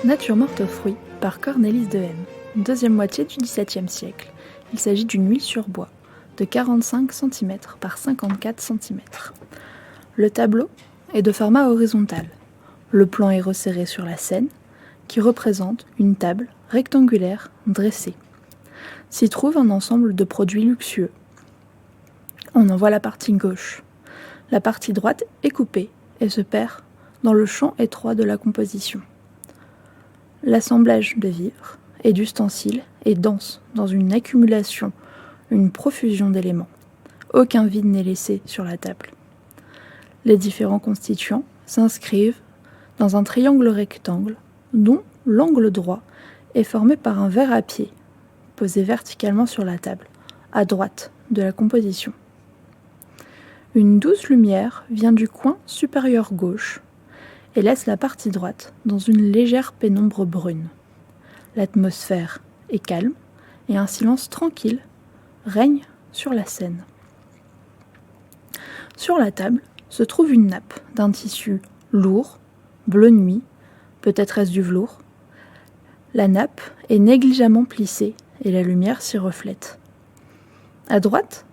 Nature morte aux fruits par Cornelis de M. Deuxième moitié du XVIIe siècle. Il s'agit d'une huile sur bois de 45 cm par 54 cm. Le tableau est de format horizontal. Le plan est resserré sur la scène qui représente une table rectangulaire dressée. S'y trouve un ensemble de produits luxueux. On en voit la partie gauche. La partie droite est coupée et se perd dans le champ étroit de la composition. L'assemblage de vivres et d'ustensiles est dense dans une accumulation, une profusion d'éléments. Aucun vide n'est laissé sur la table. Les différents constituants s'inscrivent dans un triangle rectangle dont l'angle droit est formé par un verre à pied posé verticalement sur la table, à droite de la composition. Une douce lumière vient du coin supérieur gauche et laisse la partie droite dans une légère pénombre brune. L'atmosphère est calme et un silence tranquille règne sur la scène. Sur la table se trouve une nappe d'un tissu lourd, bleu nuit, peut-être est-ce du velours. La nappe est négligemment plissée et la lumière s'y reflète. À droite,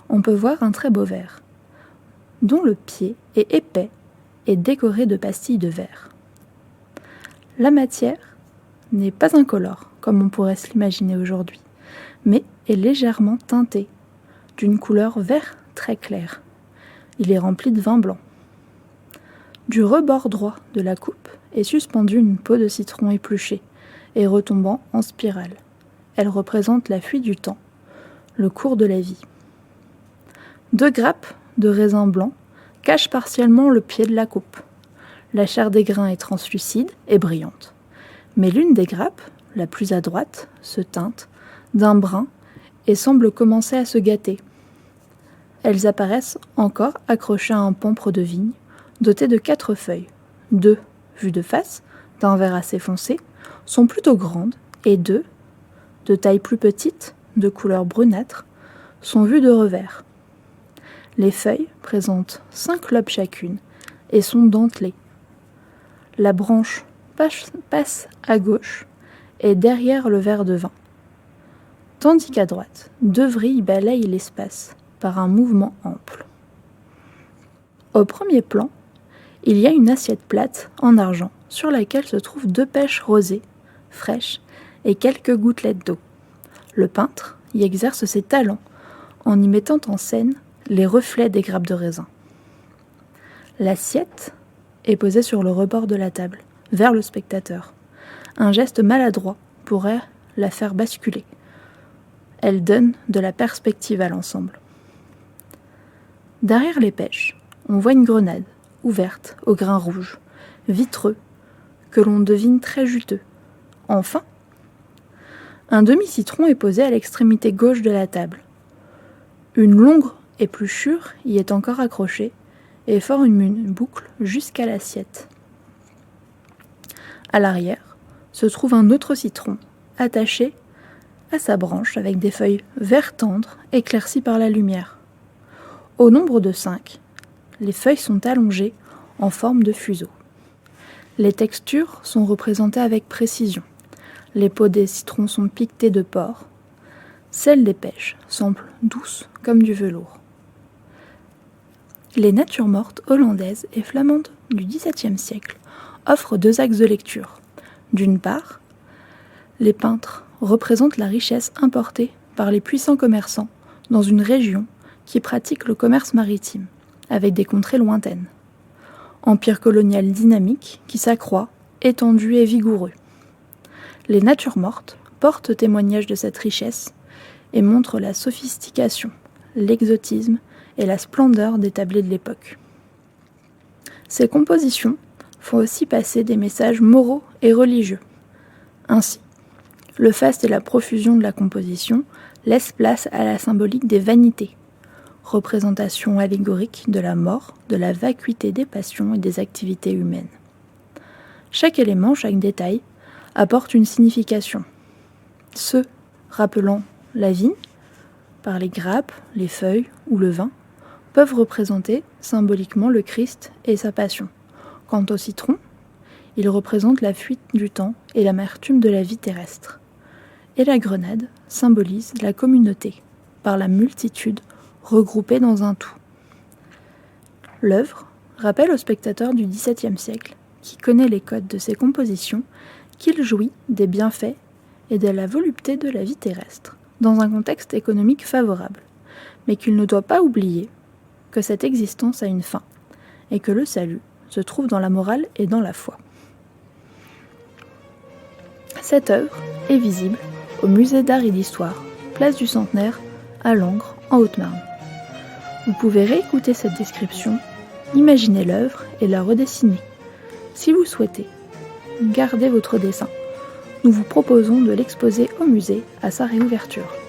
on peut voir un très beau verre, dont le pied est épais et décoré de pastilles de verre. La matière n'est pas incolore, comme on pourrait se l'imaginer aujourd'hui, mais est légèrement teintée, d'une couleur vert très clair. Il est rempli de vin blanc. Du rebord droit de la coupe est suspendue une peau de citron épluchée et retombant en spirale. Elle représente la fuite du temps, le cours de la vie. 2 grappes de raisin blanc cachent partiellement le pied de la coupe. La chair des grains est translucide et brillante. Mais l'une des grappes, la plus à droite, se teinte d'un brun et semble commencer à se gâter. Elles apparaissent encore accrochées à un pampre de vigne, doté de 4 feuilles. 2, vues de face, d'un vert assez foncé, sont plutôt grandes, et 2, de taille plus petite, de couleur brunâtre, sont vues de revers. Les feuilles présentent 5 lobes chacune et sont dentelées. La branche passe à gauche et derrière le verre de vin, tandis qu'à droite, 2 vrilles balayent l'espace par un mouvement ample. Au premier plan, il y a une assiette plate en argent sur laquelle se trouvent 2 pêches rosées, fraîches, et quelques gouttelettes d'eau. Le peintre y exerce ses talents en y mettant en scène les reflets des grappes de raisin. L'assiette est posée sur le rebord de la table, vers le spectateur. Un geste maladroit pourrait la faire basculer. Elle donne de la perspective à l'ensemble. Derrière les pêches, on voit une grenade, ouverte, au grain rouge, vitreux, que l'on devine très juteux. Enfin, un demi-citron est posé à l'extrémité gauche de la table. Une longue épluchure y est encore accrochée et forme une boucle jusqu'à l'assiette. À l'arrière se trouve un autre citron, attaché à sa branche avec des feuilles vert tendre éclaircies par la lumière. Au nombre de 5, les feuilles sont allongées en forme de fuseau. Les textures sont représentées avec précision. Les peaux des citrons sont piquetées de pores. Celles des pêches semblent douces comme du velours. Les natures mortes hollandaises et flamandes du XVIIe siècle offrent 2 axes de lecture. D'une part, les peintres représentent la richesse importée par les puissants commerçants dans une région qui pratique le commerce maritime, avec des contrées lointaines. Empire colonial dynamique qui s'accroît, étendu et vigoureux. Les natures mortes portent témoignage de cette richesse et montrent la sophistication, l'exotisme et la splendeur des tablés de l'époque. Ces compositions font aussi passer des messages moraux et religieux. Ainsi, le faste et la profusion de la composition laissent place à la symbolique des vanités, représentation allégorique de la mort, de la vacuité des passions et des activités humaines. Chaque élément, chaque détail, apporte une signification. Ceux rappelant la vigne, par les grappes, les feuilles ou le vin, peuvent représenter symboliquement le Christ et sa passion. Quant au citron, Il représente la fuite du temps et l'amertume de la vie terrestre. Et la grenade symbolise la communauté, par la multitude regroupée dans un tout. L'œuvre rappelle au spectateur du XVIIe siècle, qui connaît les codes de ses compositions, qu'il jouit des bienfaits et de la volupté de la vie terrestre, dans un contexte économique favorable, mais qu'il ne doit pas oublier que cette existence a une fin, et que le salut se trouve dans la morale et dans la foi. Cette œuvre est visible au Musée d'Art et d'Histoire, place du Centenaire, à Langres, en Haute-Marne. Vous pouvez réécouter cette description, imaginer l'œuvre et la redessiner. Si vous souhaitez, gardez votre dessin. Nous vous proposons de l'exposer au musée à sa réouverture.